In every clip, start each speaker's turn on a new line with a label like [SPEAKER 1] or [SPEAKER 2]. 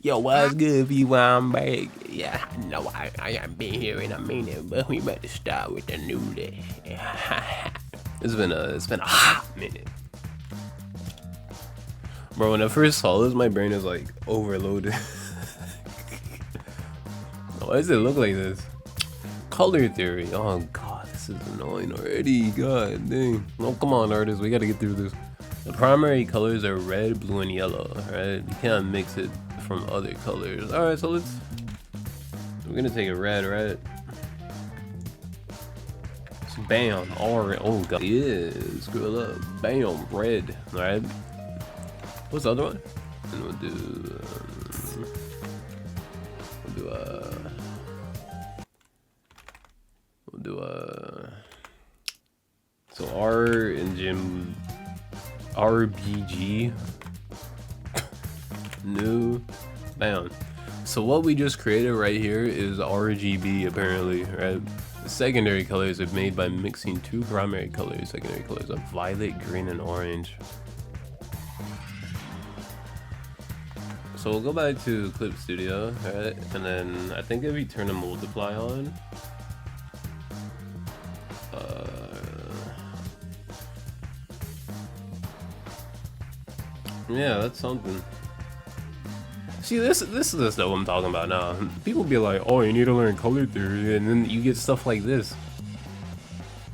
[SPEAKER 1] Yo, what's good, people? I'm back. Yeah, I know I ain't been here in a minute, but we better start with the new day. It's been a hot minute, bro. When I first saw this, my brain is like overloaded. Why does it look like this? Color theory. Oh god, this is annoying already. God dang. Oh, come on, artists, we gotta get through this. The primary colors are red, blue, and yellow. Right? You can't mix it from other colors. All right, so we're gonna take a red, right? So bam, orange. Oh god, yeah, screw it up. Bam, red. All right. What's the other one? And we'll do so R and Jim RBG. New. Bam. So what we just created right here is RGB apparently, right? The secondary colors are made by mixing two primary colors. Secondary colors are violet, green, and orange. So we'll go back to Clip Studio, right? And then I think if we turn the multiply on, yeah, that's something. See, this is the stuff I'm talking about now. People be like, oh, you need to learn color theory, and then you get stuff like this.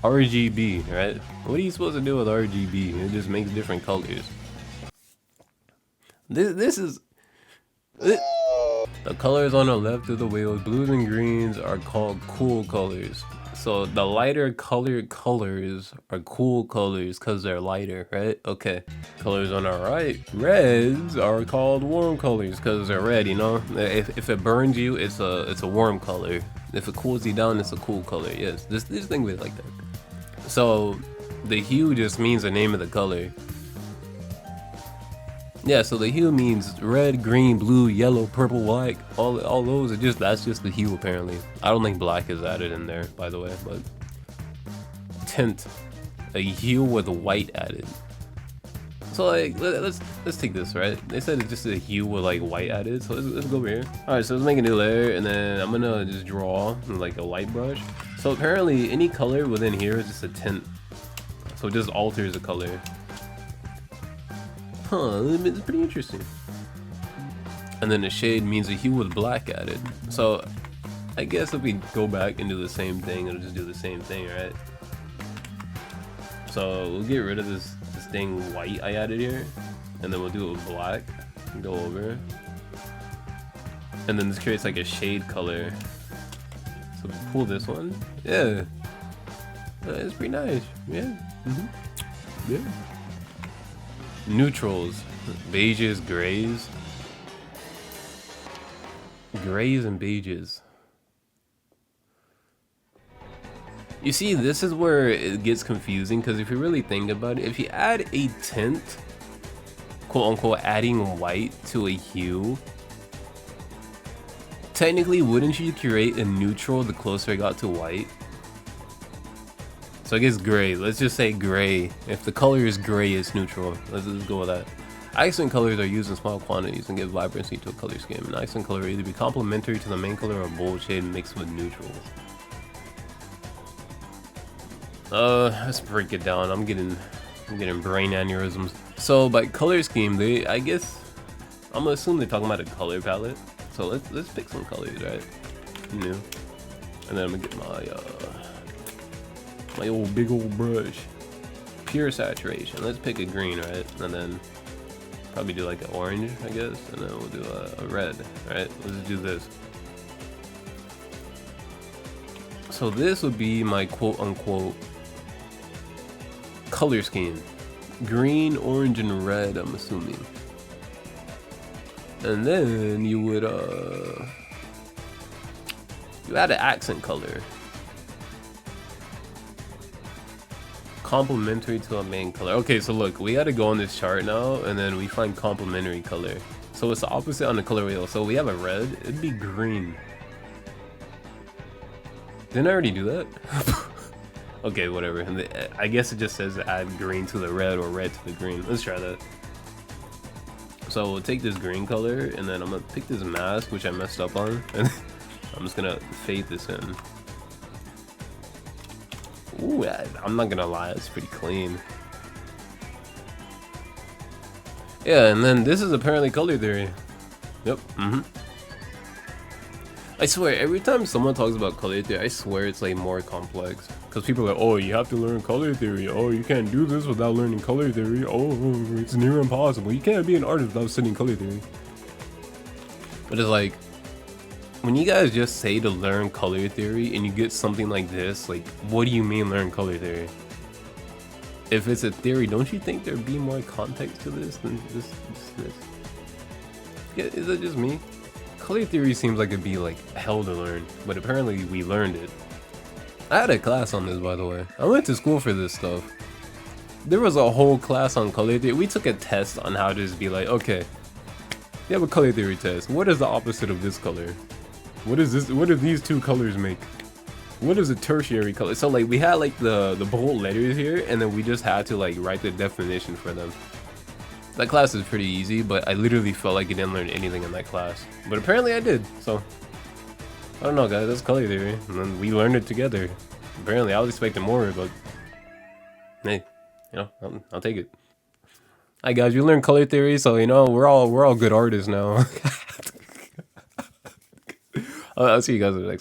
[SPEAKER 1] RGB, right? What are you supposed to do with RGB? It just makes different colors. This is... The colors on the left of the wheels, blues and greens, are called cool colors. So the lighter colored colors are cool colors because they're lighter, right? Okay. Colors on our right, reds, are called warm colors because they're red, you know? If it burns you, it's a warm color. If it cools you down, it's a cool color. Yes, this thing is like that. So the hue just means the name of the color. Yeah, so the hue means red, green, blue, yellow, purple, white, all those are that's just the hue apparently. I don't think black is added in there, by the way, but tint, a hue with white added. So like, let's take this, right? They said it's just a hue with like white added, so let's go over here. All right, so let's make a new layer, and then I'm gonna just draw like a light brush. So apparently any color within here is just a tint, so it just alters the color. Huh, it's pretty interesting. And then the shade means a hue with black added. So I guess if we go back and do the same thing, it'll just do the same thing, right? So we'll get rid of this thing white I added here, and then we'll do it with black. Go over. And then this creates like a shade color. So we pull this one. Yeah. It's pretty nice. Yeah. Yeah. Neutrals, beiges, grays and beiges. You see, this is where it gets confusing, because if you really think about it, if you add a tint, quote unquote adding white to a hue, technically wouldn't you create a neutral the closer it got to white? So I guess gray, let's just say gray. If the color is gray, it's neutral. Let's just go with that. Accent colors are used in small quantities and give vibrancy to a color scheme. An accent color will either be complementary to the main color or a bold shade mixed with neutrals. Let's break it down. I'm getting brain aneurysms. So by color scheme, I guess I'm gonna assume they're talking about a color palette. So let's pick some colors, right? New. And then I'm gonna get my old big old brush. Pure saturation. Let's pick a green, right? And then probably do like an orange, I guess. And then we'll do a red, right? Let's do this. So this would be my quote unquote color scheme. Green, orange, and red, I'm assuming. And then you would you add an accent color. Complementary to a main color. Okay, so look, we gotta go on this chart now, and then we find complementary color. So it's the opposite on the color wheel. So we have a red, it'd be green. Didn't I already do that? Okay, whatever. I guess it just says add green to the red or red to the green. Let's try that. So we'll take this green color, and then I'm gonna pick this mask, which I messed up on, and I'm just gonna fade this in. Ooh, I'm not gonna lie, it's pretty clean. Yeah, and then this is apparently color theory. Yep, I swear, every time someone talks about color theory, I swear it's like more complex. Because people are like, oh, you have to learn color theory. Oh, you can't do this without learning color theory. Oh, it's near impossible. You can't be an artist without studying color theory. But it's like, when you guys just say to learn color theory and you get something like this, like, what do you mean learn color theory? If it's a theory, don't you think there'd be more context to this than this? Yeah, is that just me? Color theory seems like it'd be like hell to learn, but apparently we learned it. I had a class on this, by the way. I went to school for this stuff. There was a whole class on color theory. We took a test on how to just be like, okay, you have a color theory test. What is the opposite of this color? What is this? What do these two colors make? What is a tertiary color? So like we had like the bold letters here, and then we just had to like write the definition for them. That class is pretty easy, but I literally felt like I didn't learn anything in that class. But apparently I did, so I don't know, guys. That's color theory, and then we learned it together. Apparently, I was expecting more, but hey, you know, I'll take it. Hi guys, we learned color theory, so you know we're all good artists now. I'll see you guys in the next one.